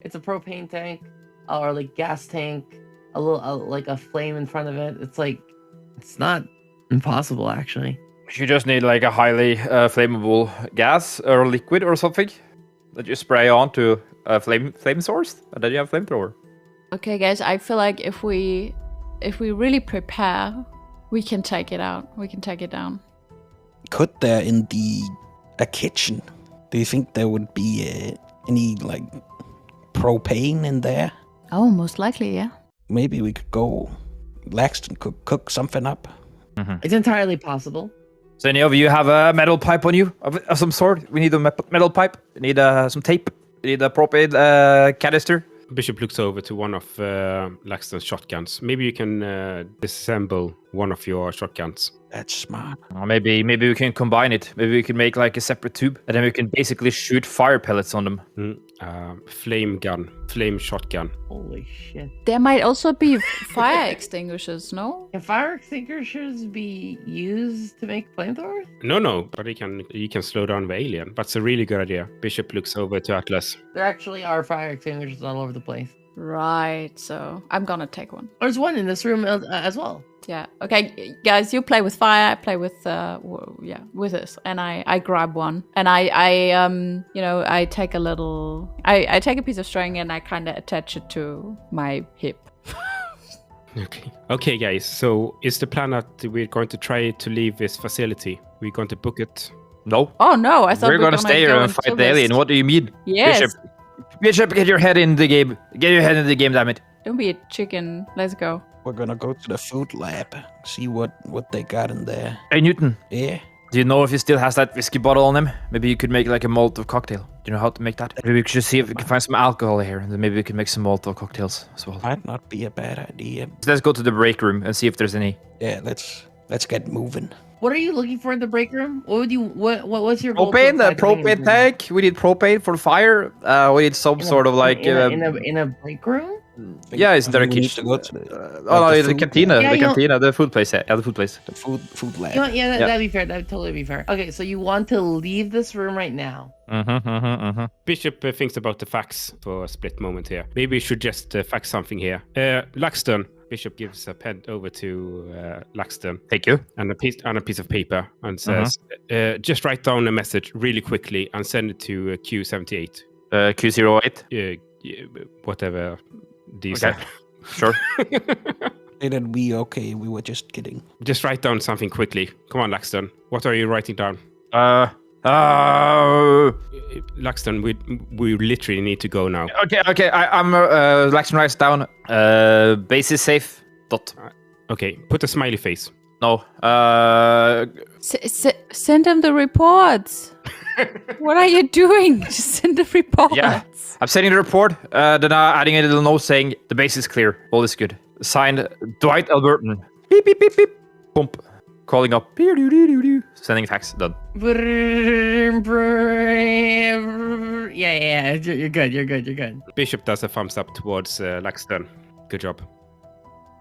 It's a propane tank or like gas tank, a little like a flame in front of it. It's not impossible actually. You just need like a highly flammable gas or liquid or something that you spray onto a flame source, and then you have flamethrower. Okay, guys, I feel like if we really prepare, we can take it out. We can take it down. Could there a kitchen? Do you think there would be any like propane in there? Oh, most likely, yeah. Maybe we could go. Laxton could cook something up. Mm-hmm. It's entirely possible. So any of you have a metal pipe on you of some sort? We need a metal pipe. We need some tape. We need a propane canister. Bishop looks over to one of Laxton's shotguns. Maybe you can disassemble one of your shotguns. That's smart. Maybe we can combine it. Maybe we can make like a separate tube, and then we can basically shoot fire pellets on them. Flame gun, flame shotgun. Holy shit. There might also be fire extinguishers, no? Can fire extinguishers be used to make flamethrowers? No, but you can slow down the alien. That's a really good idea. Bishop looks over to Atlas. There actually are fire extinguishers all over the place. Right, so I'm gonna take one. There's one in this room as well. Yeah. Okay, guys, you play with fire. I play with with this, and I grab one, and I take a little. I take a piece of string and I kind of attach it to my hip. Okay, guys. So is the plan that we're going to try to leave this facility? We're going to book it? No. Oh no! I thought we're gonna stay here and fight the alien. What do you mean? Yes. Bishop, get your head in the game. Get your head in the game, damn it. Don't be a chicken. Let's go. We're gonna go to the food lab, see what they got in there. Hey, Newton. Yeah? Do you know if he still has that whiskey bottle on him? Maybe you could make like a Molotov cocktail. Do you know how to make that? Maybe we could just see if we can find some alcohol here, and then maybe we can make some Molotov cocktails as well. Might not be a bad idea. So let's go to the break room and see if there's any. Yeah, let's get moving. What are you looking for in the break room? What's your goal? Propane, the propane tank. We need propane for fire. We need some sort of like in a break room. Yeah, isn't there a We need kitchen? to go to the cantina. Yeah, the cantina, the food place. Yeah, the food place. the food lab. That'd be fair. That'd totally be fair. Okay, so you want to leave this room right now? Bishop thinks about the fax for a split moment here. Maybe we should just fax something here. Laxton. Bishop gives a pen over to Laxton. Thank you. And a piece of paper and says, just write down a message really quickly and send it to Q78. Q08. Whatever these Okay. Sure. Say that we okay. We were just kidding. Just write down something quickly. Come on, Laxton. What are you writing down? Laxton, we literally need to go now. Okay. I'm Laxton writes down. Base is safe. Dot. Okay, put a smiley face. No. Send them the reports. What are you doing? Just send the reports. Yeah. I'm sending the report. Then adding a little note saying the base is clear. All is good. Signed, Dwight Alberton. Beep beep beep beep. Bump. Calling up. Sending fax. Done. Yeah. You're good. Bishop does a thumbs up towards Laxton. Good job.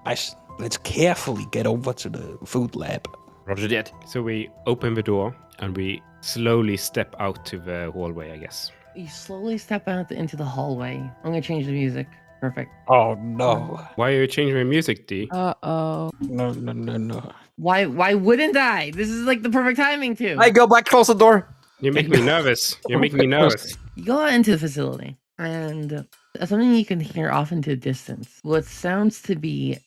Nice. Let's carefully get over to the food lab. Roger that. So we open the door and we slowly step out to the hallway, I guess. You slowly step out into the hallway. I'm gonna change the music. Perfect. Oh no. Why are you changing the music, D? Uh-oh. No. Why wouldn't I? This is like the perfect timing too. I go back, close the door. You make me nervous. You're making me nervous. You go out into the facility, and something you can hear off into the distance. What sounds to be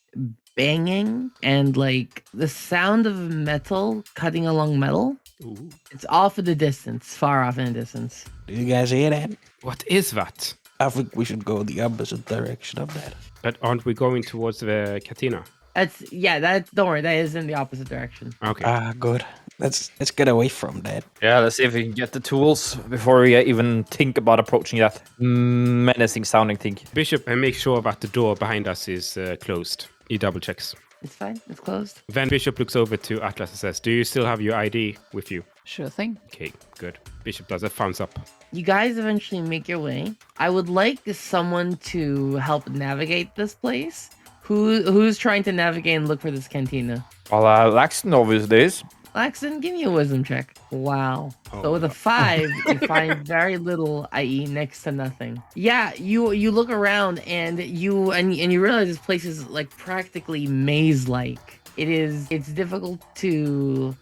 banging and like the sound of metal cutting along metal. Ooh. It's off in the distance, far off in the distance. Do you guys hear that? What is that? I think we should go the opposite direction of that. But aren't we going towards the cantina? Don't worry, that is in the opposite direction. Okay. Ah, good. Let's get away from that. Yeah, let's see if we can get the tools before we even think about approaching that menacing sounding thing. Bishop, and make sure that the door behind us is closed. He double checks. It's fine. It's closed. Then Bishop looks over to Atlas and says, do you still have your ID with you? Sure thing. Okay, good. Bishop does a thumbs up. You guys eventually make your way. I would like someone to help navigate this place. Who's trying to navigate and look for this cantina? Well, Laxton obviously is. Laxton, give me a wisdom check. Wow. Oh So with my a 5, you find very little, i.e., next to nothing. Yeah, you look around and you realize this place is like practically maze-like. It's difficult to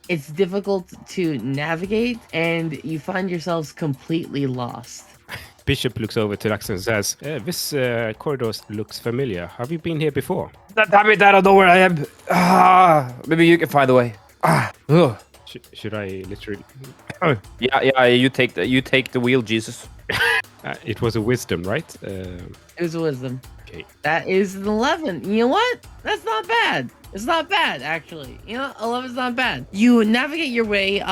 navigate, and you find yourselves completely lost. Bishop looks over to Laxton and says, "This corridor looks familiar. Have you been here before?" Damn it, I don't know where I am. Maybe you can find a way. Ugh. Should I literally? Yeah. You take the wheel, Jesus. It was a wisdom, right? It was a wisdom. Okay. That is an 11. You know what? That's not bad. It's not bad, actually. 11's not bad. You navigate your way.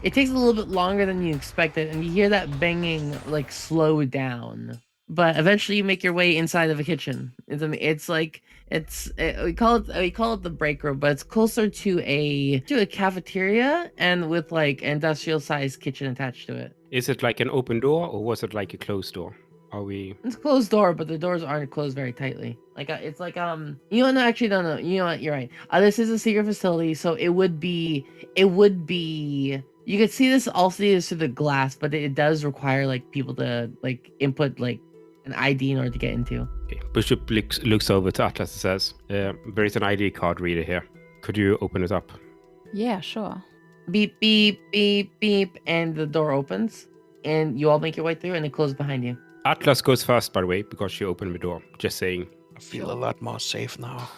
It takes a little bit longer than you expected, and you hear that banging like slow down. But eventually, you make your way inside of a kitchen. We call it the break room, but it's closer to a cafeteria and with like industrial sized kitchen attached to it. Is it like an open door, or was it like a closed door? It's a closed door, but the doors aren't closed very tightly. It's like you know, no, actually, no. You know what? You're right. This is a secret facility, so it would be. You could see this also through the glass, but it does require like people to like input like an ID in order to get into. Okay. Bishop looks over to Atlas and says, "There is an ID card reader here. Could you open it up?" Yeah, sure. Beep beep beep beep, and the door opens, and you all make your way through, and it closes behind you. Atlas goes first, by the way, because she opened the door. Just saying. I feel a lot more safe now.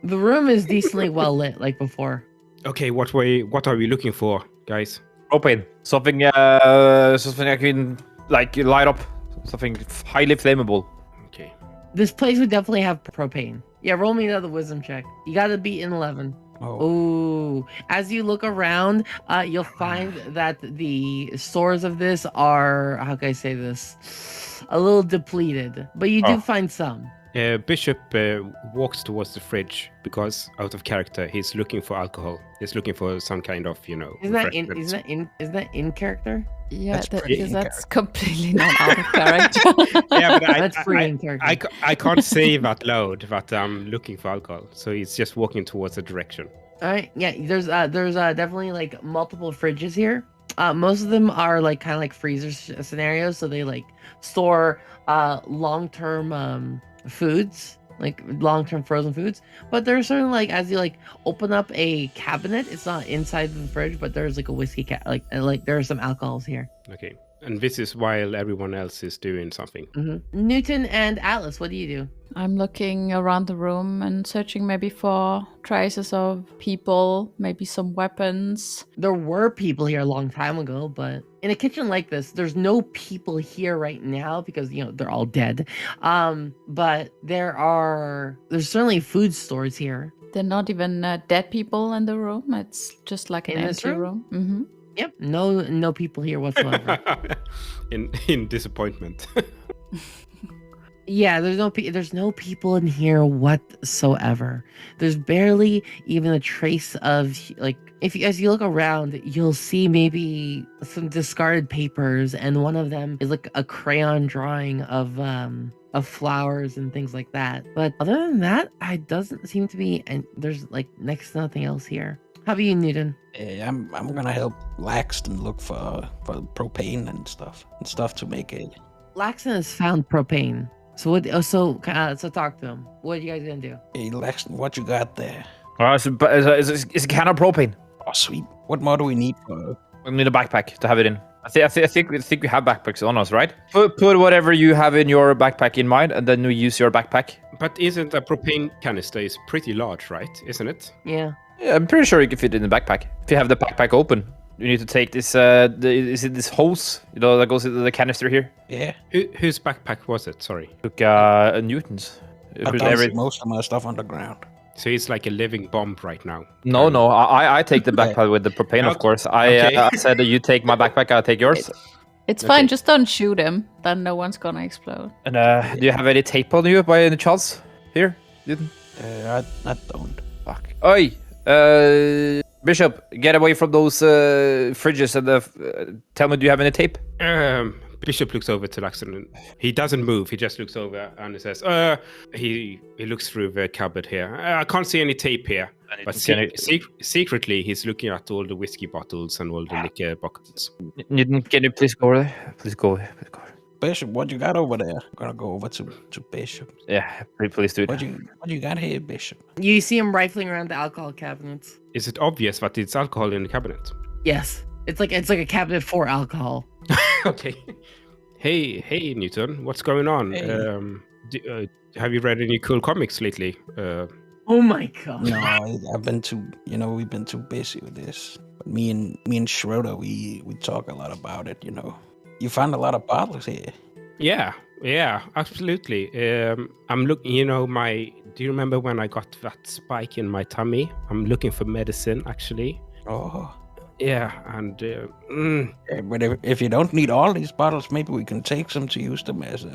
The room is decently well lit, like before. Okay, what are we looking for, guys? Propane. Something I can like light up. Something highly flammable. Okay. This place would definitely have propane. Yeah, roll me another wisdom check. You gotta beat an 11. Oh, Ooh. As you look around, you'll find that the stores of this are, how can I say this? A little depleted. But you do find some. Bishop walks towards the fridge because, out of character, he's looking for alcohol. He's looking for some kind of, Isn't that in character? Yeah, That's pretty in that's completely not out of character. Yeah, but That's pretty in character. I can't say that loud, but I'm looking for alcohol. So he's just walking towards the direction. All right. Yeah, there's definitely like multiple fridges here. Most of them are like kind of like freezer scenarios, so they like store long-term foods, like long-term frozen foods. But there's certain like as you like open up a cabinet, it's not inside the fridge, but there's like a whiskey like there are some alcohols here. Okay. And this is while everyone else is doing something. Mm-hmm. Newton and Atlas, what do you do? I'm looking around the room and searching maybe for traces of people, maybe some weapons. There were people here a long time ago, but in a kitchen like this, there's no people here right now because, they're all dead. But there's certainly food stores here. There are not even dead people in the room. It's just like an In this empty room? room. Mm-hmm. Yep, no people here whatsoever. in disappointment. Yeah, there's no people in here whatsoever. There's barely even a trace of like as you look around, you'll see maybe some discarded papers, and one of them is like a crayon drawing of flowers and things like that. But other than that, it doesn't seem to be, and there's like next to nothing else here. How about you, Newton? I'm gonna help Laxton look for propane and stuff to make it. Laxton has found propane. So so talk to him. What are you guys gonna do? Hey, Laxton, what you got there? It's a can of propane. Oh, sweet. What more do we need for? We need a backpack to have it in. I think we have backpacks on us, right? Put whatever you have in your backpack in mind, and then we use your backpack. But isn't a propane canister is pretty large, right? Isn't it? Yeah. Yeah, I'm pretty sure you can fit it in the backpack. If you have the backpack open, you need to take this. Is it this hose? That goes into the canister here. Yeah. Whose backpack was it? Sorry. Took Newton's. I don't see most of my stuff underground. So it's like a living bomb right now. No. I take the backpack with the propane, of course. I said that you take my backpack, I'll take yours. It's fine, just don't shoot him. Then no one's gonna explode. And do you have any tape on you by any chance? Here, Newton? I don't. Fuck. Oi! Bishop, get away from those fridges and tell me, do you have any tape? Bishop looks over to Laxton and he doesn't move. He just looks over and he says, he looks through the cupboard here. I can't see any tape here. But secretly, he's looking at all the whiskey bottles and all the liquor bottles. Can you please go there? Please go there. Bishop, what you got over there? I'm gonna go over to Bishop. Yeah, please do it. What you got here, Bishop? You see him rifling around the alcohol cabinets. Is it obvious that it's alcohol in the cabinet? Yes. It's like a cabinet for alcohol. Okay. Hey, Newton, what's going on? Hey. Have you read any cool comics lately? Oh my god. No, I've been too. We've been too busy with this. But me and Schroeder, we talk a lot about it. You found a lot of bottles here. Yeah, absolutely. I'm looking. Do you remember when I got that spike in my tummy? I'm looking for medicine, actually. Oh. Yeah, and but if you don't need all these bottles, maybe we can take some to use them as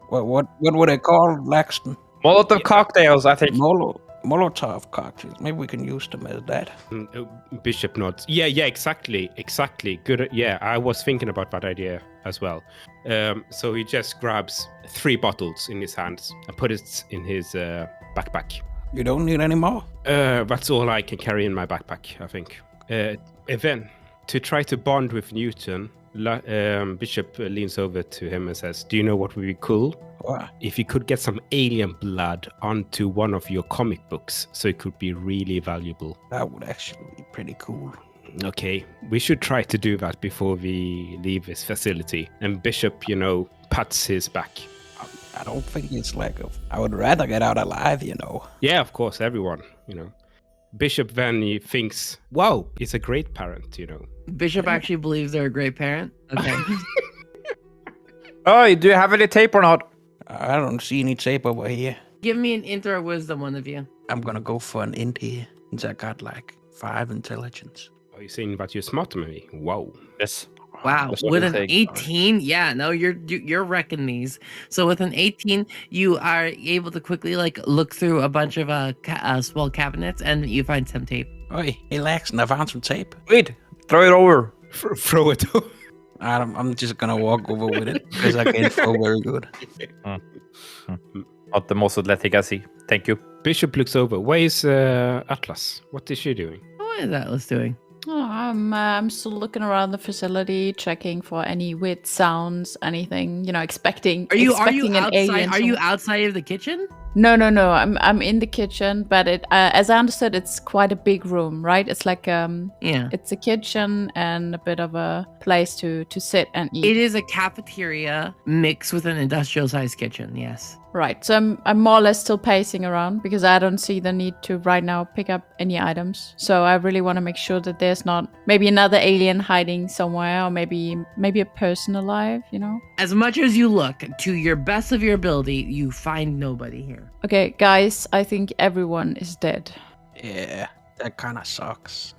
what were they called, Laxton? Molotov cocktails, I think. Molotov cocktails. Maybe we can use them as that. Bishop nods. Yeah, exactly. Good. Yeah, I was thinking about that idea as well. So he just grabs 3 bottles in his hands and put it in his backpack. You don't need any more? That's all I can carry in my backpack, I think. Then, to try to bond with Newton, Bishop leans over to him and says, "Do you know what would be cool? What? If you could get some alien blood onto one of your comic books, so it could be really valuable." That would actually be pretty cool. Okay, we should try to do that before we leave this facility. And Bishop, pats his back. I don't think it's I would rather get out alive, Yeah, of course, everyone, Bishop then he thinks, wow, he's a great parent, Bishop actually believes they're a great parent. Okay. Oh, do you have any tape or not? I don't see any tape over here. Give me an int or a wisdom, one of you. I'm gonna go for an int here, since I got 5 intelligence. Are you saying that you're smarter than me? Wow. Yes. Wow, That's what with I'm an saying. 18, yeah, no, you're wrecking these. So with an 18, you are able to quickly look through a bunch of small cabinets, and you find some tape. Hey, Laxton, I found some tape. Wait, throw it over. Throw it over. I'm just gonna walk over with it because I can't throw very good. Not the most athletic I see. Thank you. Bishop looks over. Where is Atlas? What is she doing? What is Atlas doing? Oh, I'm still looking around the facility, checking for any weird sounds, anything. Expecting. Are you an outside? alien Are you outside of the kitchen? No. I'm in the kitchen, but as I understood, it's quite a big room, right? It's it's a kitchen and a bit of a place to sit and eat. It is a cafeteria mixed with an industrial-sized kitchen. Yes. Right. So I'm more or less still pacing around because I don't see the need to right now pick up any items. So I really want to make sure that there's not maybe another alien hiding somewhere, or maybe a person alive. As much as you look, to your best of your ability, you find nobody here. Okay, guys, I think everyone is dead. Yeah, that kind of sucks.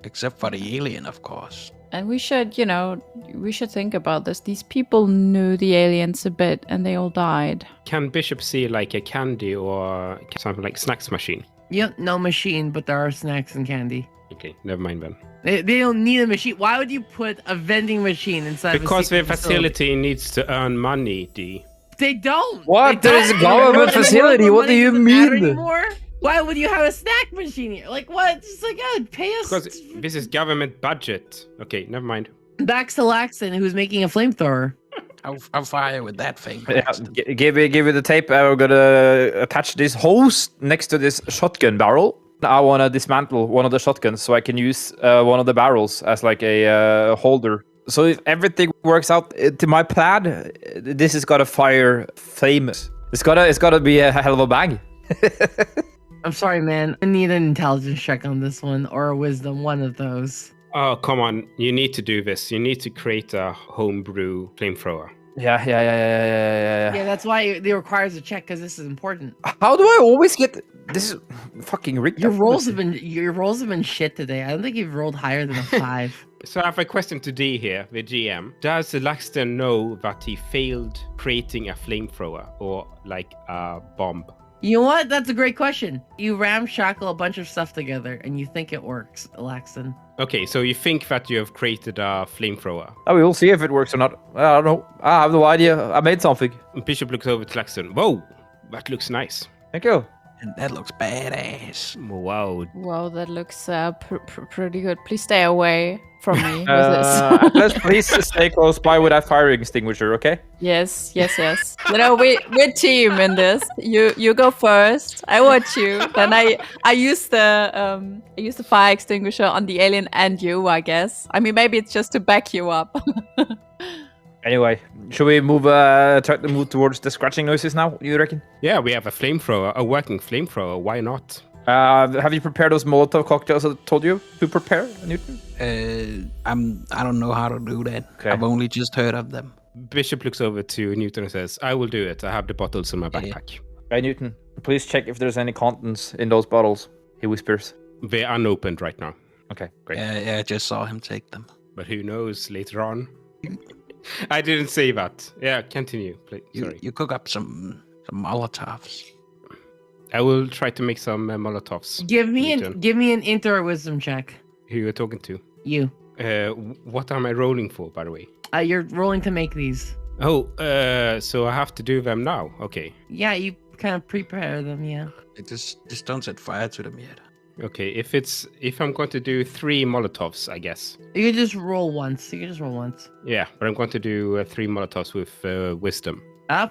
Except for the alien, of course. And we should think about this. These people knew the aliens a bit and they all died. Can Bishop see a candy or something like snacks machine? Yep, no machine, but there are snacks and candy. Okay, never mind then. They don't need a machine. Why would you put a vending machine inside? Because the of a facility needs to earn money, D. They don't. What? They There is a don't. government In a world facility. where What do money you doesn't matter mean? anymore, why would you have a snack machine here? What? Just pay us. Because this is government budget. Okay, never mind. Back to Laxton, who's making a flamethrower. I'll fire with that thing. Yeah, give me the tape. I'm gonna attach this hose next to this shotgun barrel. I want to dismantle one of the shotguns so I can use one of the barrels as a holder. So if everything works out to my plan, this is gotta fire flames. It's gotta be a hell of a bang. I'm sorry, man. I need an intelligence check on this one, or a wisdom, one of those. Oh, come on. You need to do this. You need to create a homebrew flamethrower. Yeah. Yeah, that's why it requires a check, because this is important. How do I always get this? Is fucking rigged. Your rolls have been shit today. I don't think you've rolled higher than a 5. So I have a question to D here, the GM. Does Laxton know that he failed creating a flamethrower or a bomb? You know what? That's a great question. You ramshackle a bunch of stuff together and you think it works, Laxton. Okay, so you think that you have created a flamethrower. Oh, we will see if it works or not. I don't know. I have no idea. I made something. Bishop looks over to Laxton. Whoa, that looks nice. Thank you. And that looks badass. Wow. Wow, that looks pretty good. Please stay away from me with this. Let's please stay close by with that fire extinguisher, okay? Yes. You know, we're team in this. You go first. I watch you. Then I use the fire extinguisher on the alien and you, I guess. I mean, maybe it's just to back you up. Anyway, should we try to move towards the scratching noises now, you reckon? Yeah, we have a flamethrower, a working flamethrower. Why not? Have you prepared those Molotov cocktails I told you to prepare, Newton? I don't know how to do that. Okay. I've only just heard of them. Bishop looks over to Newton and says, I will do it. I have the bottles in my backpack. Hey, Newton, please check if there's any contents in those bottles, he whispers. They're unopened right now. Okay, great. Yeah, I just saw him take them. But who knows later on? I didn't say that. Yeah, continue, please. Sorry. You cook up some Molotovs. I will try to make some Molotovs. Give me Newton. an int or a wisdom check. Who you're talking to? You. What am I rolling for, by the way? You're rolling to make these. Oh, so I have to do them now. Okay. Yeah, you kind of prepare them, yeah. Just don't set fire to them yet. Okay, if I'm going to do 3 Molotovs, I guess. You can just roll once. Yeah, but I'm going to do 3 Molotovs with wisdom.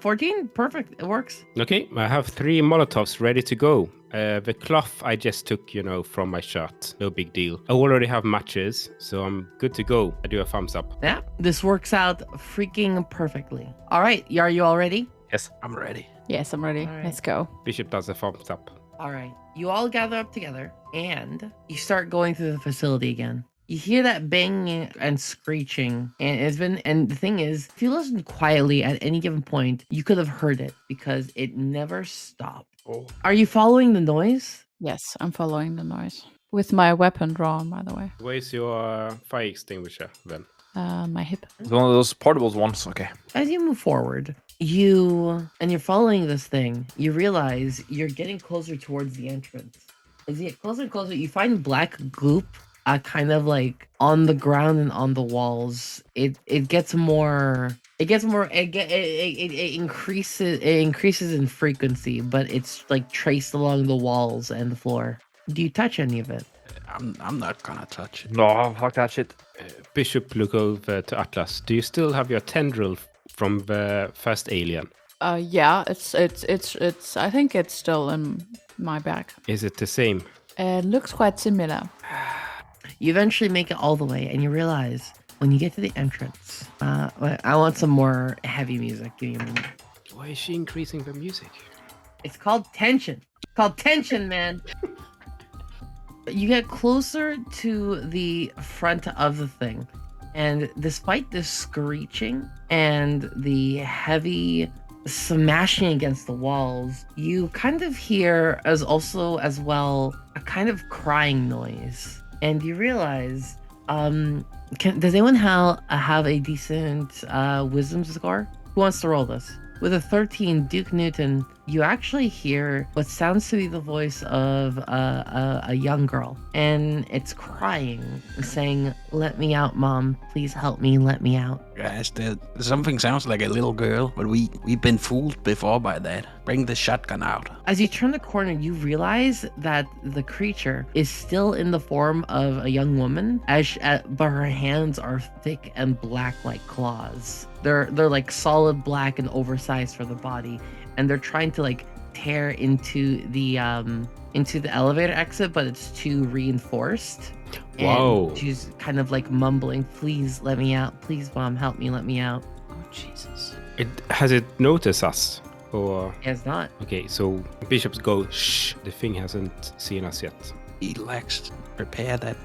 14? Perfect. It works. Okay, I have 3 Molotovs ready to go. The cloth I just took, from my shirt. No big deal. I already have matches, so I'm good to go. I do a thumbs up. Yeah, this works out freaking perfectly. All right, are you all ready? Yes. I'm ready. Yes, I'm ready. All right. Let's go. Bishop does a thumbs up. All right. You all gather up together and you start going through the facility again. You hear that banging and screeching, and the thing is, if you listen quietly at any given point, you could have heard it because it never stopped. Oh. Are you following the noise? Yes, I'm following the noise. With my weapon drawn, by the way. Where's your fire extinguisher then? My hip. It's one of those portable ones, okay. As you move forward, you're following this thing, you realize you're getting closer towards the entrance. As you get closer and closer, you find black goop kind of like on the ground and on the walls. It increases in frequency, but it's like traced along the walls and the floor. Do you touch any of it? I'm not gonna touch it. No, fuck that shit. Bishop look over to Atlas. Do you still have your tendril from the first alien? Yeah, it's. I think it's still in my bag. Is it the same? It looks quite similar. You eventually make it all the way, and you realize when you get to the entrance, I want some more heavy music. Give me a moment. Why is she increasing the music? It's called tension. It's called tension, man. You get closer to the front of the thing, and despite the screeching and the heavy smashing against the walls, you kind of hear as well a kind of crying noise, and you realize, does anyone have a decent wisdom score? Who wants to roll this? With a 13, Duke Newton, you actually hear what sounds to be the voice of a young girl. And it's crying, saying, "Let me out, Mom. Please help me. Let me out." Guys, something sounds like a little girl, but we've been fooled before by that. Bring the shotgun out. As you turn the corner, you realize that the creature is still in the form of a young woman, but her hands are thick and black like claws. They're like solid black and oversized for the body, and they're trying to like tear into the elevator exit, but it's too reinforced. Whoa. And she's kind of like mumbling, "Please let me out. Please, Mom, help me. Let me out." Oh Jesus! Has it noticed us? Or It's not. okay, so bishops go. Shh. The thing hasn't seen us yet. Relax. Prepare that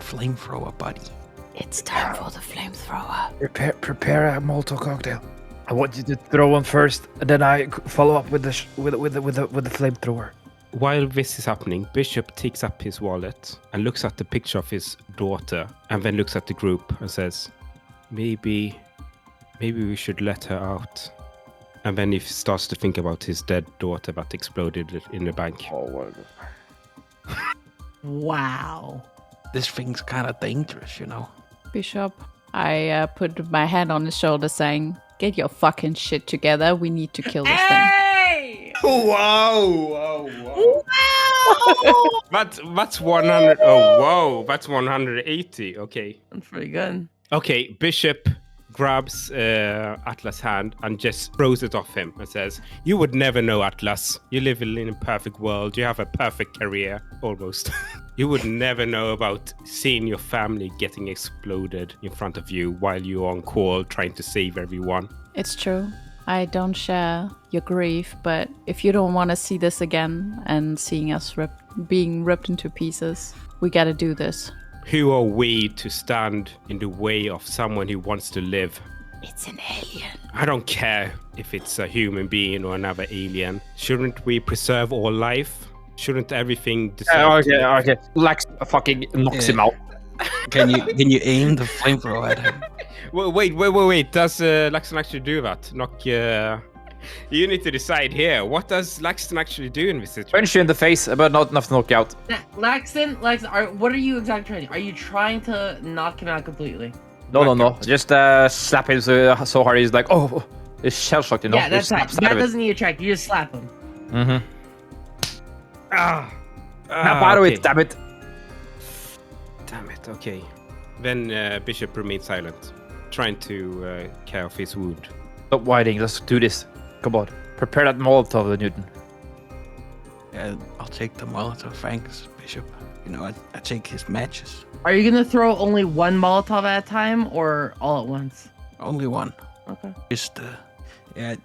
flamethrower, buddy. It's time for the flamethrower. Prepare a Molotov cocktail. I want you to throw one first, and then I follow up with the flamethrower. While this is happening, Bishop takes up his wallet and looks at the picture of his daughter, and then looks at the group and says, "Maybe we should let her out." And then he starts to think about his dead daughter that exploded in the bank. Oh, Wow. This thing's kind of dangerous, you know. Bishop, I put my hand on his shoulder saying, get your fucking shit together. We need to kill this thing. Hey! Whoa! Wow! That's 100. Oh, whoa! That's 180. Okay. That's pretty good. Okay, Bishop grabs Atlas' hand and just throws it off him and says, "You would never know, Atlas. You live in a perfect world. You have a perfect career, almost. You would never know about seeing your family getting exploded in front of you while you're on call trying to save everyone." It's true. I don't share your grief, but if you don't want to see this again and seeing us being ripped into pieces, we gotta do this. Who are we to stand in the way of someone who wants to live? It's an alien. I don't care if it's a human being or another alien. Shouldn't we preserve all life? Shouldn't everything deserve okay. Lax fucking knocks him out. Can you aim the flamethrower at him? Wait. Does Laxton actually do that? You need to decide here. What does Laxton actually do in this situation? Punch you in the face, but not enough to knock you out. Laxton, what are you exactly trying to do? Are you trying to knock him out completely? No. Just slap him so hard he's like, oh, it's shell shocked, you know? Yeah, that's right. That doesn't need a check. You just slap him. Mm-hmm. Now, okay. Damn it. Damn it, okay. Then Bishop remains silent, trying to care of his wound. Stop whining, let's do this. Come on. Prepare that Molotov, Newton. Yeah, I'll take the Molotov, thanks, Bishop. You know, I take his matches. Are you gonna throw only one Molotov at a time or all at once? Only one. Okay. Just, yeah.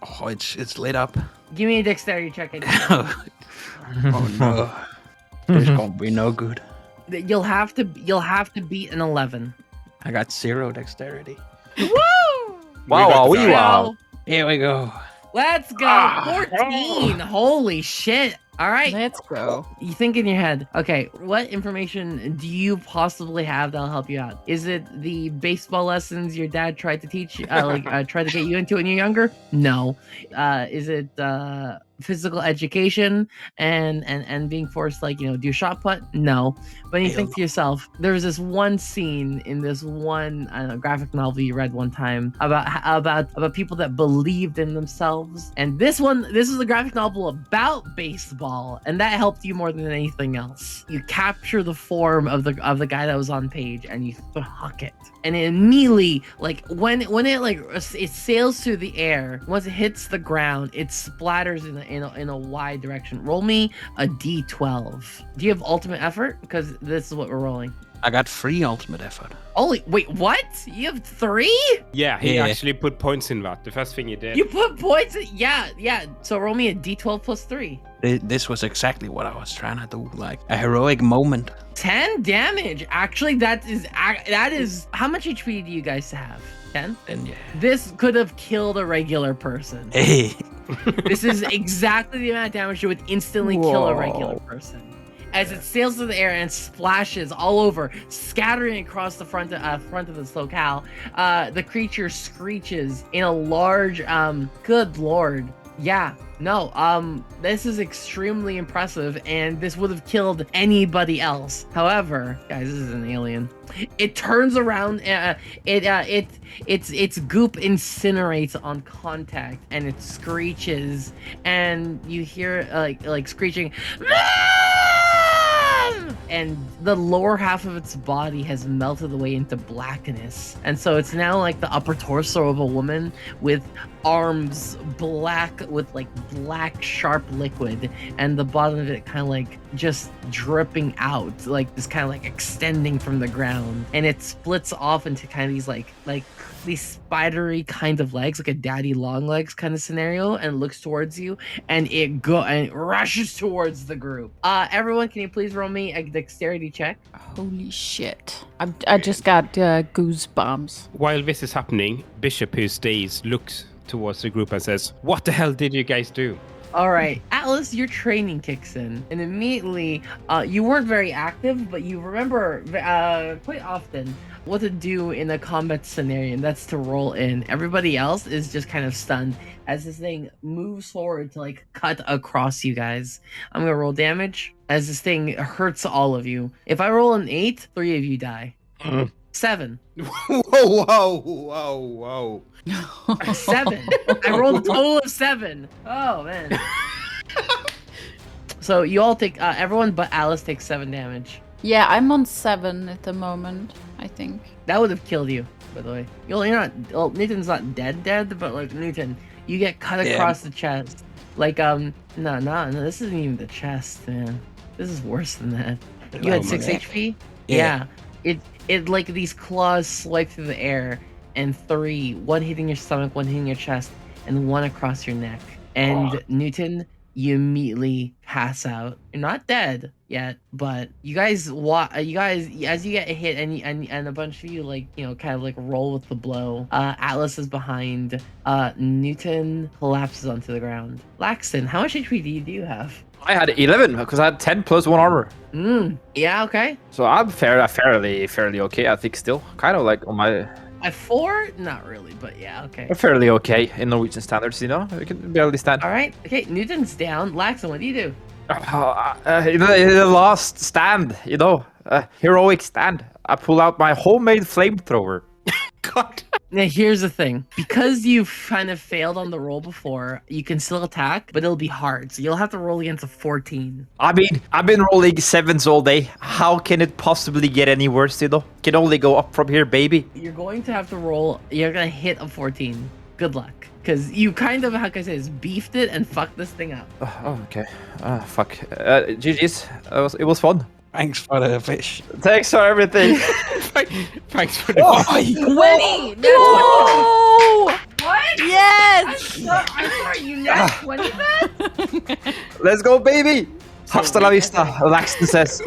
Oh, it's lit up. Give me a dexterity check. Oh no. This gonna be no good. You'll have to beat an 11. I got 0 dexterity. Woo! Wow. Here we go. Let's go. 14. Holy shit. All right. Let's go. You think in your head, okay, what information do you possibly have that'll help you out? Is it the baseball lessons your dad tried to teach, tried to get you into when you're younger? No. Is it physical education and being forced to do shot put? No. But you think to yourself, there was this one scene in this one graphic novel you read one time about people that believed in themselves, and this is a graphic novel about baseball, and that helped you more than anything else. You capture the form of the guy that was on page, and you huck it, and it immediately, when it sails through the air, once it hits the ground, it splatters in a wide direction. Roll me a d12. Do you have ultimate effort? Because this is what we're rolling. I got 3 ultimate effort. Wait, what? You have 3? Yeah, he actually put points in that. The first thing he did. You put points in? Yeah. So roll me a d12 plus 3. This was exactly what I was trying to do, like a heroic moment. 10 damage. Actually, that is how much HP do you guys have? 10? Then yeah. This could have killed a regular person. Hey. This is exactly the amount of damage that would instantly kill a regular person. As it sails through the air and splashes all over, scattering across the front of this locale, the creature screeches in a large, good lord. Yeah, no, this is extremely impressive, and this would have killed anybody else. However, guys, this is an alien. It turns around, its goop incinerates on contact, and it screeches, and you hear like screeching, and the lower half of its body has melted away into blackness, and so it's now like the upper torso of a woman with arms black with black sharp liquid, and the bottom of it kind of just dripping out, this kind of extending from the ground, and it splits off into kind of these spidery kind of legs, like a daddy long legs kind of scenario, and looks towards you, and it rushes towards the group. Everyone, can you please roll me a dexterity check? Holy shit. I just got goosebumps. While this is happening, Bishop, who's dazed, looks towards the group and says, "What the hell did you guys do?" All right, Atlas, your training kicks in, and immediately, you weren't very active, but you remember quite often what to do in a combat scenario, and that's to roll in. Everybody else is just kind of stunned. as this thing moves forward to like cut across you guys. I'm gonna roll damage as this thing hurts all of you. If I roll an 8, 3 of you die. 7. Whoa. 7. I rolled a total of 7. Oh man. So you all take everyone but Alice takes 7 damage. Yeah, I'm on 7 at the moment, I think. That would have killed you, by the way. You're not. Well, Newton's not dead, but like Newton, you get cut across the chest. Like no, this isn't even the chest, man. This is worse than that. You had 6 HP. Yeah. It like these claws swipe through the air, and 3, 1 hitting your stomach, 1 hitting your chest, and 1 across your neck. And Newton, you immediately pass out. You're not dead yet, but you guys as you get hit and a bunch of you like, you know, kind of like roll with the blow. Atlas is behind. Newton collapses onto the ground. Laxton, how much HP do you have? I had 11 because I had 10 plus 1 armor. Yeah, okay. So I'm fairly okay. I think still kind of like on my. At 4? Not really, but yeah, okay. Fairly okay in Norwegian standards, you know. We can barely stand. All right. Okay, Newton's down. Laxton, what do you do? In the last stand, you know, heroic stand, I pull out my homemade flamethrower. God. Now, here's the thing. Because you've kind of failed on the roll before, you can still attack, but it'll be hard. So you'll have to roll against a 14. I mean, I've been rolling 7s all day. How can it possibly get any worse, you know? Can only go up from here, baby. You're going to have to roll. You're going to hit a 14. Good luck. Because you kind of, how can I say this, beefed it and fucked this thing up. Oh, okay. Fuck. GG's. It was fun. Thanks for the fish. Thanks for everything. Thanks for the 20! No! What? Yes! I'm sorry, you net 20 that? Let's go, baby. Hasta la vista, Laxton says.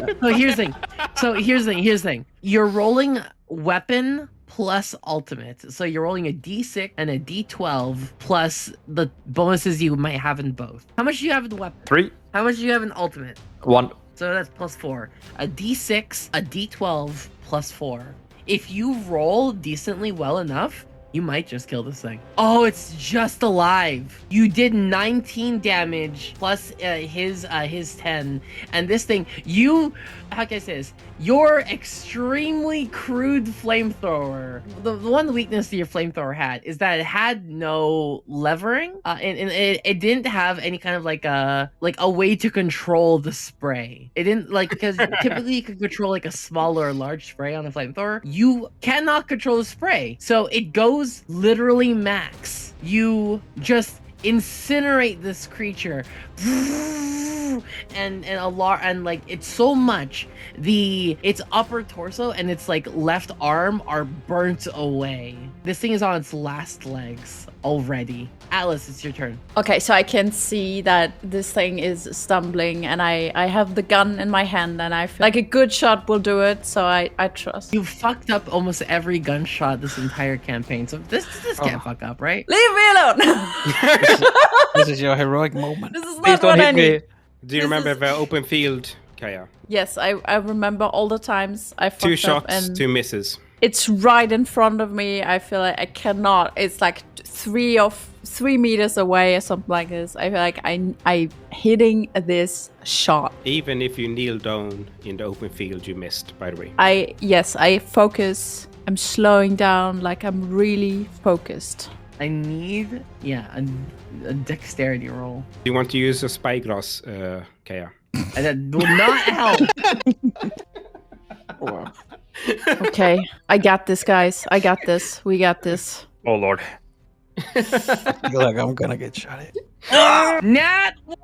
So here's the thing. You're rolling weapon plus ultimate. So you're rolling a d6 and a d12 plus the bonuses you might have in both. How much do you have in the weapon? 3. How much do you have in ultimate? 1. So that's plus 4. A d6, a d12 plus 4. If you roll decently well enough, you might just kill this thing. Oh, it's just alive. You did 19 damage plus his 10, and this thing, how can I say this? Your extremely crude flamethrower. The one weakness that your flamethrower had is that it had no levering, and it didn't have any kind of like a way to control the spray. It didn't because typically you can control like a small or large spray on a flamethrower. You cannot control the spray, so it goes literally max. You just incinerate this creature, and like it's so much. Its upper torso and its like left arm are burnt away. This thing is on its last legs already. Atlas, it's your turn. Okay, so I can see that this thing is stumbling, and I have the gun in my hand, and I feel like a good shot will do it, so I trust. You fucked up almost every gunshot this entire campaign, so this can't fuck up, right? Leave me alone! This is your heroic moment. This is Please not don't what I hit need. me. Do you remember the open field, Kaya? Yes, I remember all the times I fucked 2 up, shots, and 2 misses. it's right in front of me. I feel like I cannot. It's like 3 meters away or something like this. I feel like I hitting this shot. Even if you kneel down in the open field, you missed, by the way. I focus. I'm slowing down, like I'm really focused. I need a dexterity roll. Do you want to use a spyglass, Kaya? And that will not help. Wow. Okay, I got this, guys. I got this. We got this. Oh, Lord. I feel like I'm gonna get shot at. Nat 1.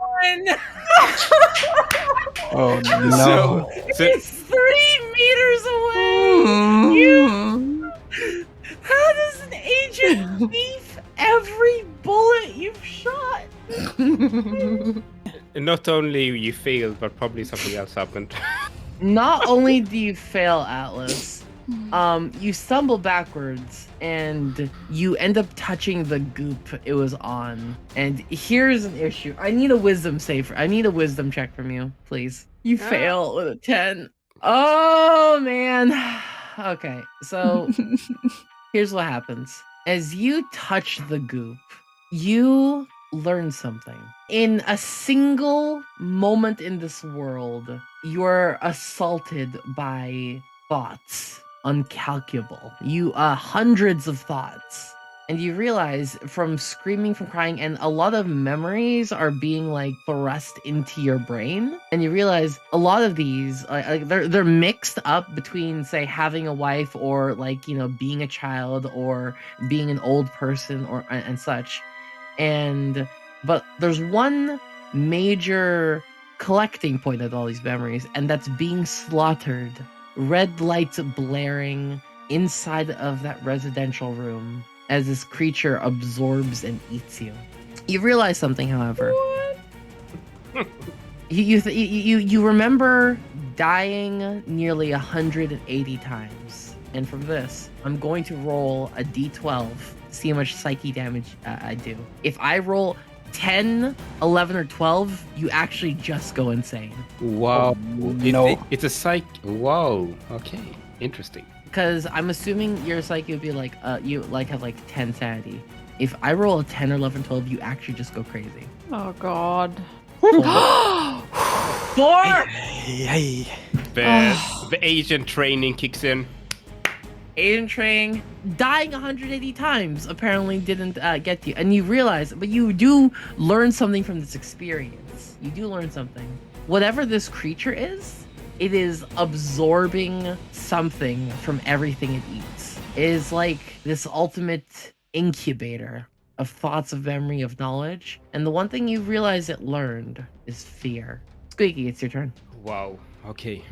Oh no. It's 3 meters away. How does an agent beef every bullet you've shot? Not only you failed, but probably something else happened. Not only do you fail, Atlas, you stumble backwards and you end up touching the goop it was on. And here's an issue. I need a wisdom save. I need a wisdom check from you, please. You fail with a 10. Oh, man. Okay, so here's what happens. As you touch the goop, You learn something. In a single moment in this world, you're assaulted by thoughts uncalculable. Hundreds of thoughts. And you realize from screaming, from crying, and a lot of memories are being like thrust into your brain. And you realize a lot of these, they're mixed up between, say, having a wife, or like, you know, being a child, or being an old person, or and such. But there's one major collecting point of all these memories, and that's being slaughtered. Red lights blaring inside of that residential room as this creature absorbs and eats you. You realize something, however. You remember dying nearly 180 times. And from this, I'm going to roll a d12 to see how much psyche damage I do. If I roll 10, 11, or 12, you actually just go insane. Wow. No. It's a psych. Wow. Okay. Interesting. Because I'm assuming your psyche would be like, you like have like 10 sanity. If I roll a 10 or 11, 12, you actually just go crazy. Oh God. 4! Hey. The agent training kicks in. Agent training, dying 180 times apparently didn't get to you. And you realize, but you do learn something from this experience. You do learn something. Whatever this creature is, it is absorbing something from everything it eats. It is like this ultimate incubator of thoughts, of memory, of knowledge. And the one thing you realize it learned is fear. Squeaky, it's your turn. Wow. Okay.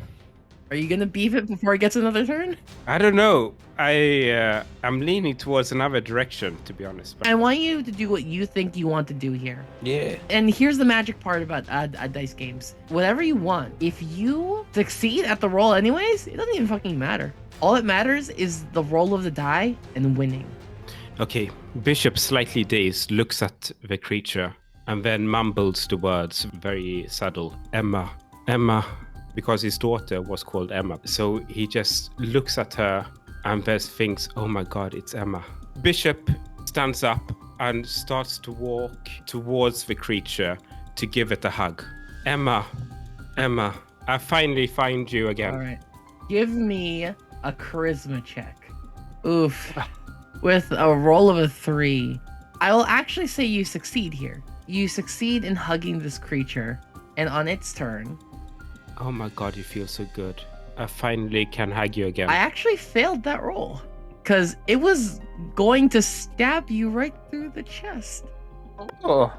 Are you gonna beef it before it gets another turn? I don't know. I'm leaning towards another direction, to be honest. But I want you to do what you think you want to do here. Yeah. And here's the magic part about dice games. Whatever you want, if you succeed at the roll anyways, it doesn't even fucking matter. All that matters is the roll of the die and winning. Okay. Bishop, slightly dazed, looks at the creature and then mumbles the words, very subtle. Emma. Emma. Because his daughter was called Emma. So he just looks at her and then thinks, oh my God, it's Emma. Bishop stands up and starts to walk towards the creature to give it a hug. Emma, Emma, I finally find you again. All right. Give me a charisma check. Oof. With a roll of a 3. I will actually say you succeed here. You succeed in hugging this creature. And on its turn, Oh my God, you feel so good. I finally can hug you again. I actually failed that roll. Because it was going to stab you right through the chest. Oh.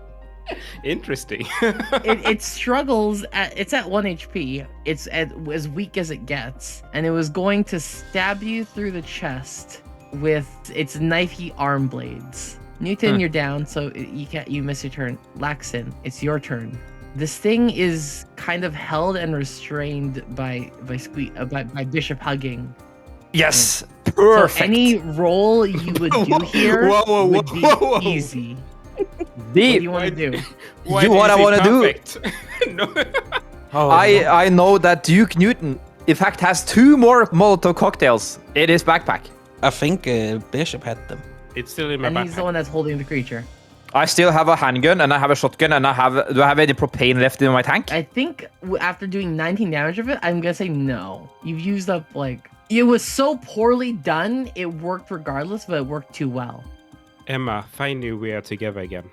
Interesting. It struggles it's at 1 HP. It's as weak as it gets. And it was going to stab you through the chest with its knifey arm blades. Newton, you're down, so you miss your turn. Laxin, it's your turn. This thing is kind of held and restrained by Bishop hugging. Yes, perfect. So any roll you would do here would be easy. What do you want to do? What I want to do? No. Oh, I know that Duke Newton, in fact, has 2 more Molotov cocktails in his backpack. I think Bishop had them. It's still in my And he's the backpack. one that's holding the creature. I still have a handgun, and I have a shotgun, and do I have any propane left in my tank? I think after doing 19 damage of it, I'm gonna say no. You've used up like it was so poorly done. It worked regardless, but it worked too well. Emma, finally we are together again.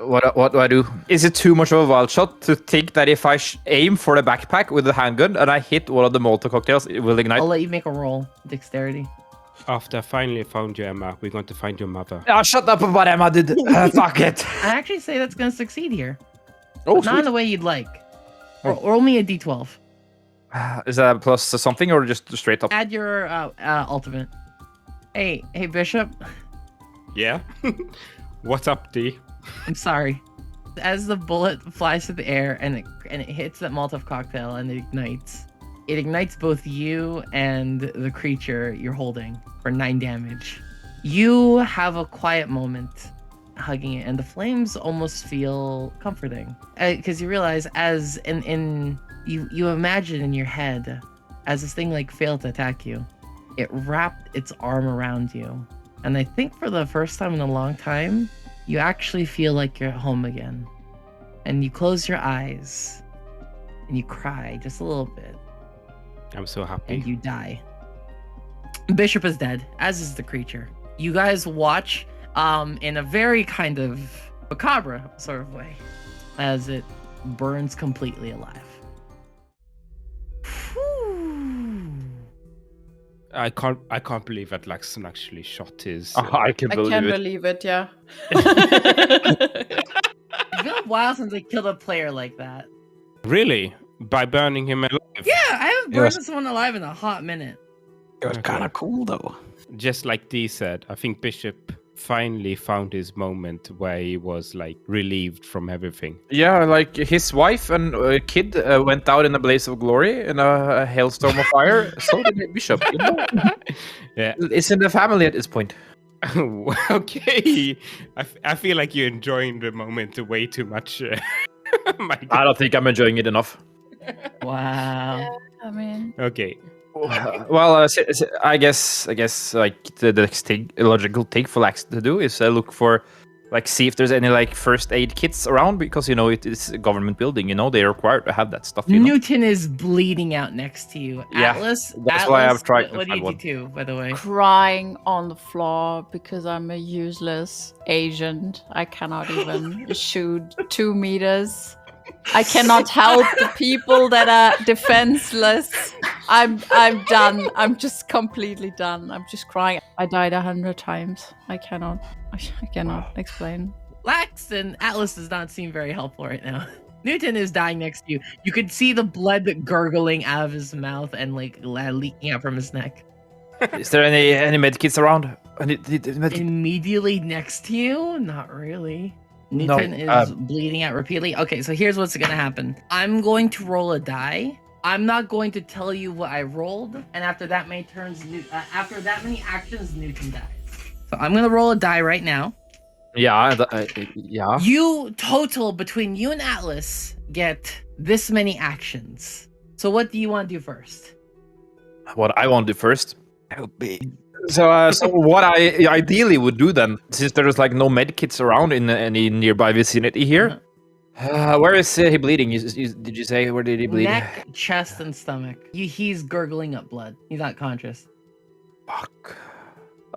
What do I do? Is it too much of a wild shot to think that if I aim for the backpack with the handgun and I hit one of the Molotov cocktails, it will ignite? I'll let you make a roll, dexterity. After I finally found you, Emma, we're going to find your mother. Oh, shut up about Emma, dude. Fuck it. I actually say that's gonna succeed here, Oh, but not in sweet. the way you'd like. Roll me a d12. Is that plus something or just straight up? Add your ultimate. Hey, Bishop. Yeah? What's up, D? I'm sorry. As the bullet flies through the air and it hits that Molotov cocktail and it ignites both you and the creature you're holding for 9 damage. You have a quiet moment hugging it, and the flames almost feel comforting because you realize as you imagine in your head as this thing like failed to attack you, it wrapped its arm around you, and I think for the first time in a long time you actually feel like you're at home again. And you close your eyes and you cry just a little bit I'm so happy. and you die. Bishop is dead, as is the creature. You guys watch in a very kind of macabre sort of way as it burns completely alive. Whew. I can't believe that Laxton actually shot his. I can I believe can't it. believe it, yeah. It's been a while since I killed a player like that. Really? By burning him alive? Yeah, I haven't Yes. burned someone alive in a hot minute. It was Okay. kind of cool though. Just like Dee said, I think Bishop finally found his moment where he was like relieved from everything. Yeah, like his wife and kid went out in a blaze of glory in a hailstorm of fire. So did the bishop. You know? Yeah. It's in the family at this point. Okay. I feel like you're enjoying the moment way too much. Michael. I don't think I'm enjoying it enough. Wow. I mean, Okay. Well, I guess like the next logical thing for Lax to do is look for, like, see if there's any like first aid kits around, because you know it is a government building. You know they're required to have that stuff. You know? Newton is bleeding out next to you. Yeah, Atlas, that's why I've tried to What do find you one. do too, by the way? crying on the floor because I'm a useless agent. I cannot even shoot 2 meters. I cannot help the people that are defenseless. I'm done. I'm just completely done. I'm just crying. I died 100 times. I cannot explain. Laxton, Atlas does not seem very helpful right now. Newton is dying next to you. You could see the blood gurgling out of his mouth and like leaking out from his neck. Is there any med kits around? Med Immediately next to you? Not really. No, Newton is bleeding out repeatedly. Okay, so here's what's gonna happen. I'm going to roll a die. I'm not going to tell you what I rolled, and after that many actions, Newton dies. So I'm gonna roll a die right now. Yeah, yeah. You total between you and Atlas get this many actions. So what do you want to do first? What I want to do first. Help me. So what I ideally would do then, since there's like no med kits around in any nearby vicinity here, where is he bleeding? Did you say where did he bleed? Neck, chest, and stomach. He's gurgling up blood. He's not conscious. Fuck.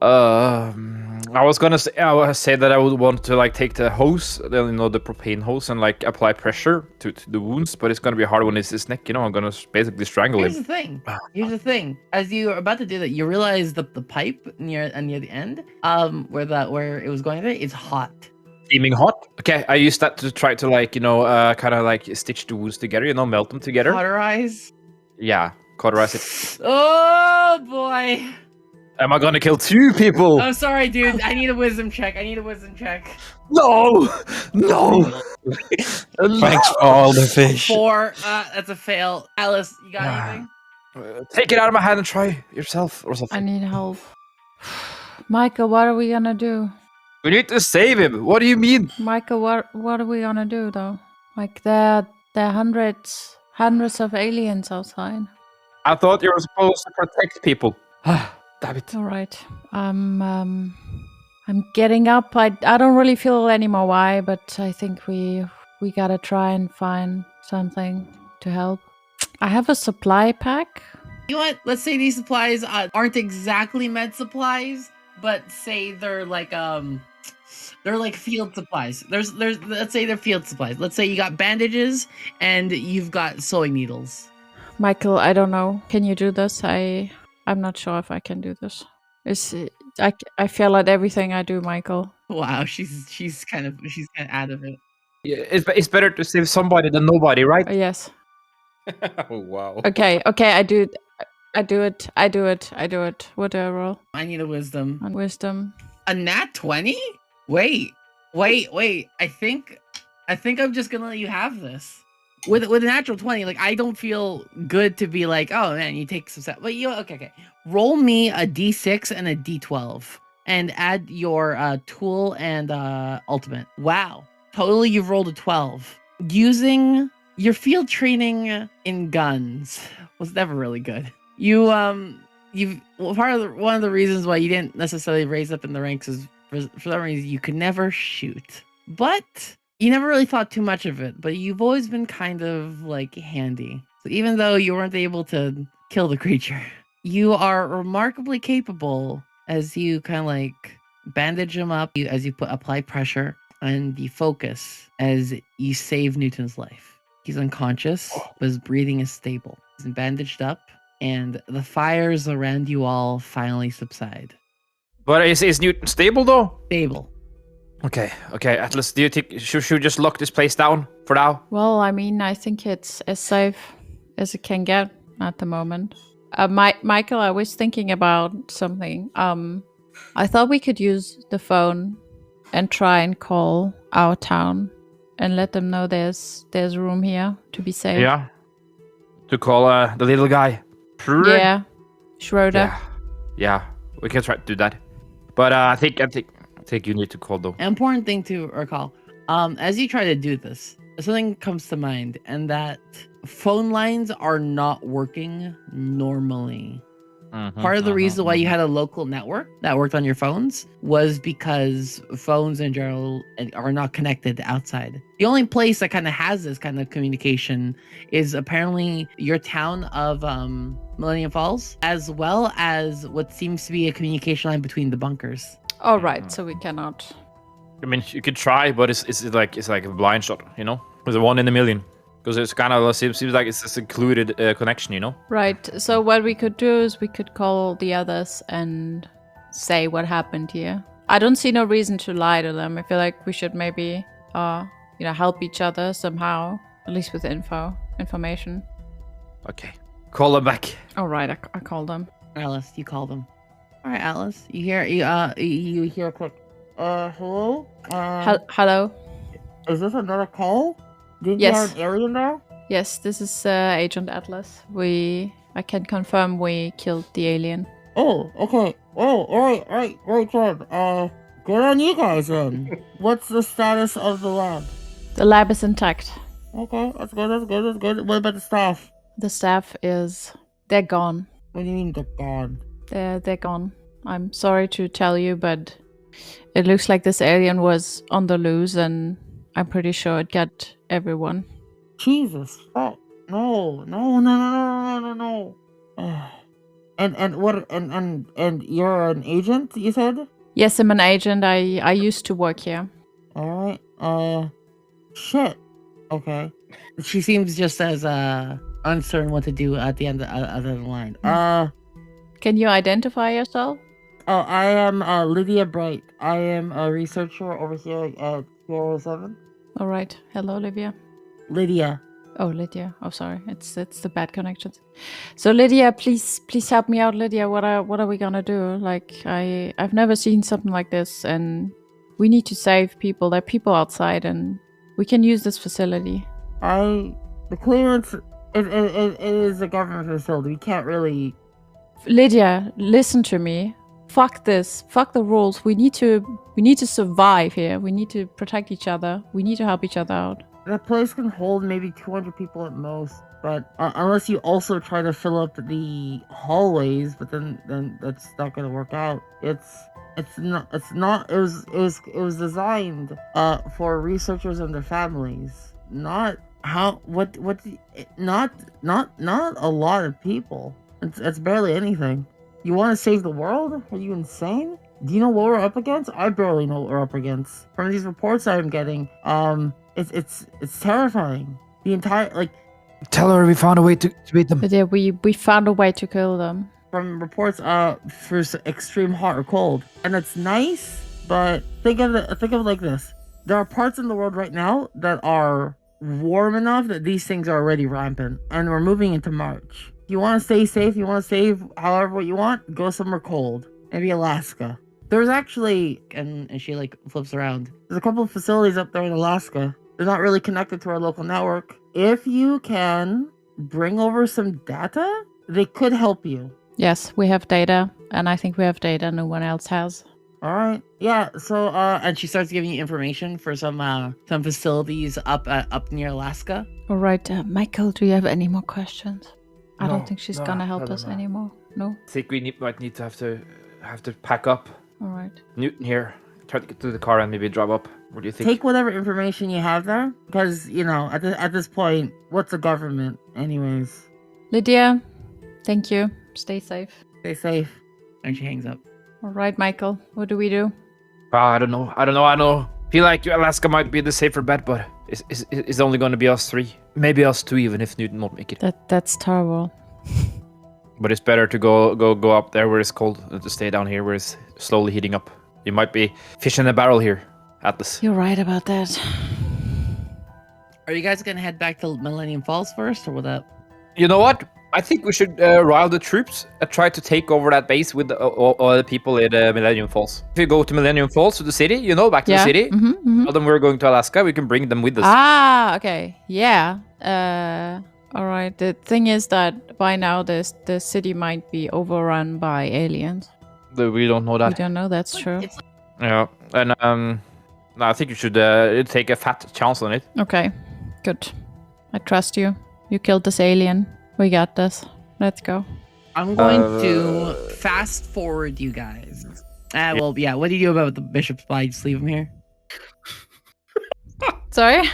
I was gonna say that I would want to like take the hose, the propane hose, and like apply pressure to the wounds, but it's gonna be hard when it's his neck. You know, I'm gonna basically strangle Here's him. the thing. Here's the thing. As you're about to do that, you realize that the pipe near the end, where it was going there, is hot. Steaming hot. Okay, I used that to try to like kind of like stitch the wounds together. Melt them together. Cauterize. Yeah, cauterize it. Oh boy. Am I gonna kill 2 people? I'm sorry, dude. I need a wisdom check. No! Thanks for all the fish. 4. That's a fail. Alice, you got anything? Take it out of my hand and try yourself or I something. need help. Michael, what are we gonna do? We need to save him. What do you mean? Michael, what are we gonna do though? Like there are hundreds of aliens outside. I thought you were supposed to protect people. Damn it. All right. I'm getting up. I don't really feel anymore why, but I think we gotta try and find something to help. I have a supply pack. You know what? Let's say these supplies aren't exactly med supplies, but say they're like field supplies. Let's say they're field supplies. Let's say you got bandages and you've got sewing needles. Michael, I don't know. Can you do this? I'm not sure if I can do this. I fail at everything I do, Michael. Wow, she's kind of out of it. Yeah, it's better to save somebody than nobody, right? Yes. Oh, wow. Okay, I do it. What do I roll? I need a wisdom. On wisdom. A nat 20? Wait. I think I'm just gonna let you have this. With a natural 20, like I don't feel good to be like, oh man, you take some stuff. But okay. Roll me a d6 and a d12 and add your tool and ultimate. Wow. Totally you've rolled a 12. Using your field training in guns was never really good. One of the reasons why you didn't necessarily raise up in the ranks is for some reason, you could never shoot. But you never really thought too much of it. But you've always been kind of like handy. So even though you weren't able to kill the creature, you are remarkably capable as you kind of like bandage him up, as you apply pressure, and you focus as you save Newton's life. He's unconscious, but his breathing is stable. He's bandaged up, and the fires around you all finally subside. But is Newton stable though? Stable. Okay. Atlas, do you think should we just lock this place down for now? Well, I mean, I think it's as safe as it can get at the moment. Michael, I was thinking about something. I thought we could use the phone and try and call our town and let them know there's room here to be safe. Yeah. To call the little guy. Yeah. Schroeder. Yeah. We can try to do that. But I think you need to call though. An important thing to recall. As you try to do this, something comes to mind, and that phone lines are not working normally. Part of the reason why you had a local network that worked on your phones was because phones in general are not connected outside. The only place that kind of has this kind of communication is apparently your town of Millennium Falls, as well as what seems to be a communication line between the bunkers. All right, so we cannot. I mean, you could try, but it's like a blind shot, you know? It's a 1 in a million. Because it's kind of seems like it's a secluded connection, you know? Right. So what we could do is we could call the others and say what happened here. I don't see no reason to lie to them. I feel like we should maybe, help each other somehow, at least with information. Okay. Call them back. All right, I called them. Alice, you call them. All right, Alice, you hear a quick, hello? Hello? Is this another call? Did Yes. you have an alien there? Yes, this is Agent Atlas. I can confirm we killed the alien. Oh, okay. Oh, all right, great job. Good on you guys then. What's the status of the lab? The lab is intact. Okay, that's good. What about the staff? The staff they're gone. What do you mean they're gone? They're gone. I'm sorry to tell you, but it looks like this alien was on the loose, and I'm pretty sure it got everyone. Jesus fuck. No. And what and you're an agent, you said? Yes, I'm an agent. I used to work here. Alright. Shit. Okay. She seems just as uncertain what to do at the end of the line. Can you identify yourself? Oh, I am Lydia Bright. I am a researcher over here at 007. All right. Hello, Olivia. Lydia. Oh, Lydia. Oh, sorry. It's the bad connections. So, Lydia, please help me out, Lydia. What are we gonna do? Like, I've never seen something like this, and we need to save people. There are people outside, and we can use this facility. The clearance. It is a government facility. We can't really. Lydia, listen to me. Fuck this. Fuck the rules. We need to survive here. We need to protect each other. We need to help each other out. That place can hold maybe 200 people at most, but unless you also try to fill up the hallways, but then that's not gonna work out. It was designed for researchers and their families, not a lot of people. It's barely anything. You want to save the world? Are you insane? Do you know what we're up against? I barely know what we're up against. From these reports I'm getting, it's terrifying. The entire Tell her we found a way to beat them. But yeah, we found a way to kill them. From reports, for extreme hot or cold, and it's nice. But think of it like this: there are parts in the world right now that are warm enough that these things are already rampant, and we're moving into March. You want to stay safe, you want to save however what you want, go somewhere cold. Maybe Alaska. There's actually, and she flips around. There's a couple of facilities up there in Alaska. They're not really connected to our local network. If you can bring over some data, they could help you. Yes, we have data, and I think we have data no one else has. All right. Yeah. So, and she starts giving you information for some facilities up near Alaska. All right, Michael. Do you have any more questions? I don't think she's gonna help I us don't know. anymore. No. I think we might need to have to pack up. All right. Newton here try to get to the car and maybe drive up. What do you think? Take whatever information you have there, because at this point, what's a government, anyways? Lydia, thank you. Stay safe. Stay safe. And she hangs up. All right, Michael, what do we do? I don't know. I feel like Alaska might be the safer bet, but it's only going to be us 3. Maybe us 2 even if Newton won't make it. That's terrible. But it's better to go up there where it's cold than to stay down here where it's slowly heating up. You might be fish in a barrel here, Atlas. You're right about that. Are you guys gonna head back to Millennium Falls first, or what up? You know what? I think we should rile the troops and try to take over that base with all the people in Millennium Falls. If we go to Millennium Falls, to the city, back to the city, tell them we're going to Alaska, we can bring them with us. Ah, okay. Yeah. All right. The thing is that by now the city might be overrun by aliens. We don't know that. We don't know, that's true. Yeah, and I think you should take a fat chance on it. Okay, good. I trust you. You killed this alien. We got this. Let's go. I'm going to fast forward you guys. Well, yeah, what do you do about the bishop's body? Just leave him here? Sorry?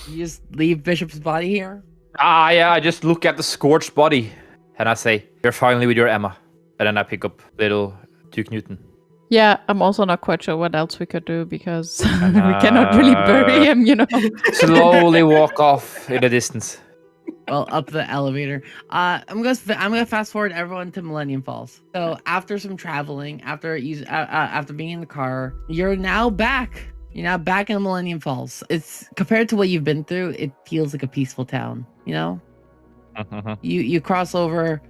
You just leave Bishop's body here? Yeah, I just look at the scorched body and I say, you're finally with your Emma. And then I pick up little Duke Newton. Yeah, I'm also not quite sure what else we could do because we cannot really bury him, Slowly walk off in the distance. Well, up the elevator. I'm gonna fast forward everyone to Millennium Falls. So after some traveling, after being in the car, you're now back. You're now back in Millennium Falls. It's compared to what you've been through, it feels like a peaceful town. You cross over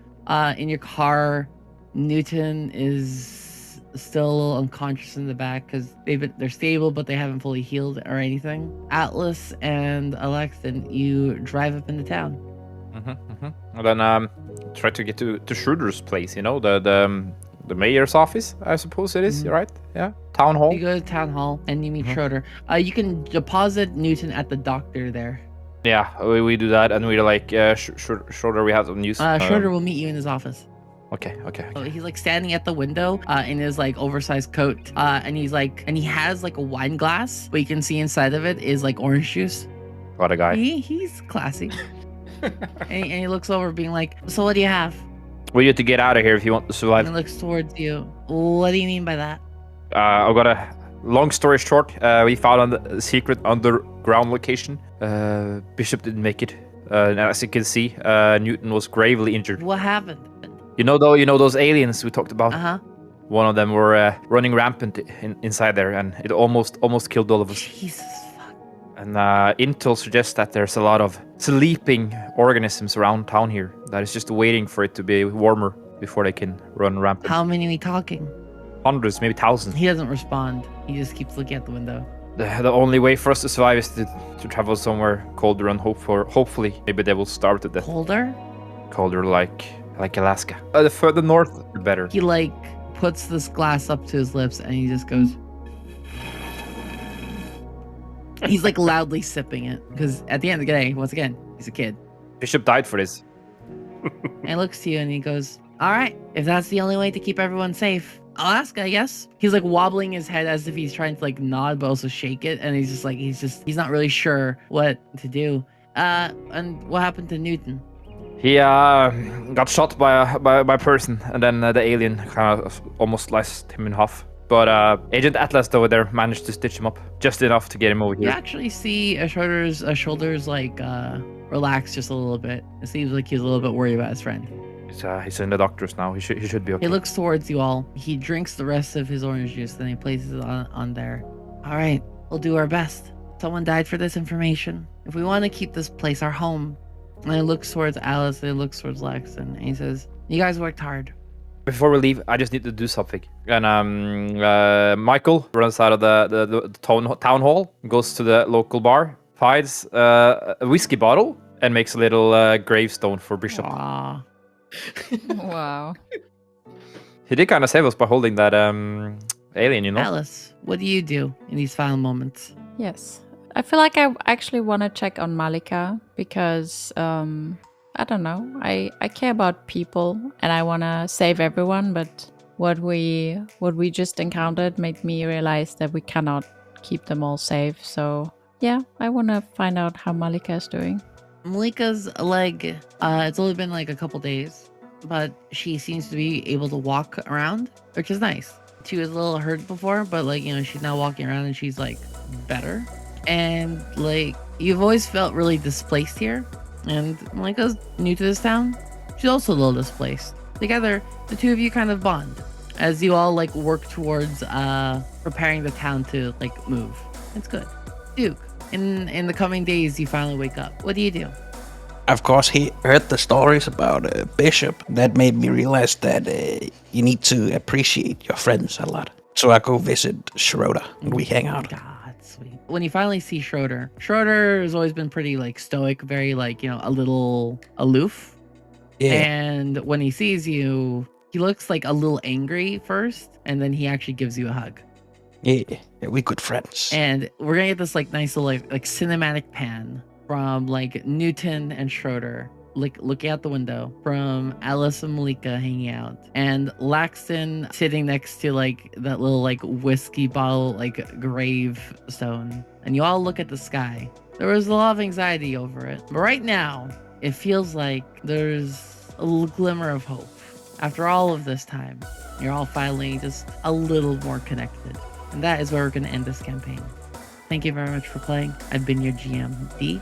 in your car. Newton is still a little unconscious in the back because they're stable, but they haven't fully healed or anything. Atlas and Alexton, you drive up into town. And then try to get to Schroeder's place. The mayor's office, I suppose it is. Right? Yeah. Town hall. You go to town hall and you meet Schroeder. You can deposit Newton at the doctor there. Yeah, we do that, and we're like, Schroeder, we have some news. Schroeder will meet you in his office. Okay. So he's like standing at the window in his like oversized coat, and he has like a wine glass, but you can see inside of it is like orange juice. What a guy. He's classy. and he looks over, being like, "So what do you have?" We need to get out of here if you want to survive. And he looks towards you. What do you mean by that? I've got a long story short. We found a secret underground location. Bishop didn't make it. And as you can see, Newton was gravely injured. What happened? You know those aliens we talked about? Uh-huh. One of them were running rampant inside there, and it almost killed all of us. Jesus fuck. And intel suggests that there's a lot of sleeping organisms around town here that is just waiting for it to be warmer before they can run rampant. How many are we talking? Hundreds, maybe thousands. He doesn't respond. He just keeps looking out the window. The only way for us to survive is to travel somewhere colder and hopefully maybe they will starve to death. Colder like Alaska. The further north, the better. He like puts this glass up to his lips and he just goes. He's like loudly sipping it because at the end of the day, once again, he's a kid. Bishop died for this. And he looks to you and he goes, "All right, if that's the only way to keep everyone safe, Alaska, I guess." He's like wobbling his head as if he's trying to like nod but also shake it, and he's not really sure what to do. And what happened to Newton? He got shot by a person, and then the alien kind of almost sliced him in half. But Agent Atlas over there managed to stitch him up just enough to get him over You here. actually see a shoulders like relax just a little bit. It seems like he's a little bit worried about his friend. He's in the doctor's now. He should be okay. He looks towards you all. He drinks the rest of his orange juice, then he places it on there. All right, we'll do our best. Someone died for this information. If we want to keep this place our home. And he looks towards Alice, and he looks towards Lex, and he says, "You guys worked hard." Before we leave, I just need to do something. And Michael runs out of the town hall, goes to the local bar, finds a whiskey bottle, and makes a little gravestone for Bishop. Aww. Wow. He did kind of save us by holding that alien, Alice, what do you do in these final moments? Yes. I feel like I actually want to check on Malika because, I don't know. I care about people and I want to save everyone, but what we just encountered made me realize that we cannot keep them all safe. So yeah, I want to find out how Malika is doing. Malika's leg, it's only been like a couple days, but she seems to be able to walk around, which is nice. She was a little hurt before, but like, you know, she's now walking around and she's like better. And like, you've always felt really displaced here. And Malika's new to this town. She's also a little displaced. Together, the two of you kind of bond as you all like work towards preparing the town to like move. It's good. Duke, in the coming days, you finally wake up. What do you do? Of course, he heard the stories about Bishop. That made me realize that you need to appreciate your friends a lot. So I go visit Schroeder and we hang out. God, sweet. When you finally see Schroeder has always been pretty like stoic, very like, you know, a little aloof. Yeah. And when he sees you, he looks like a little angry first, and then he actually gives you a hug. Yeah, we good friends. And we're gonna get this like nice little like cinematic pan from like Newton and Schroeder like looking out the window, from Alice and Malika hanging out, and Laxton sitting next to like that little like whiskey bottle like gravestone. And you all look at the sky. There was a lot of anxiety over it, but right now it feels like there's a little glimmer of hope. After all of this time, you're all finally just a little more connected. And that is where we're going to end this campaign. Thank you very much for playing. I've been your GM, D.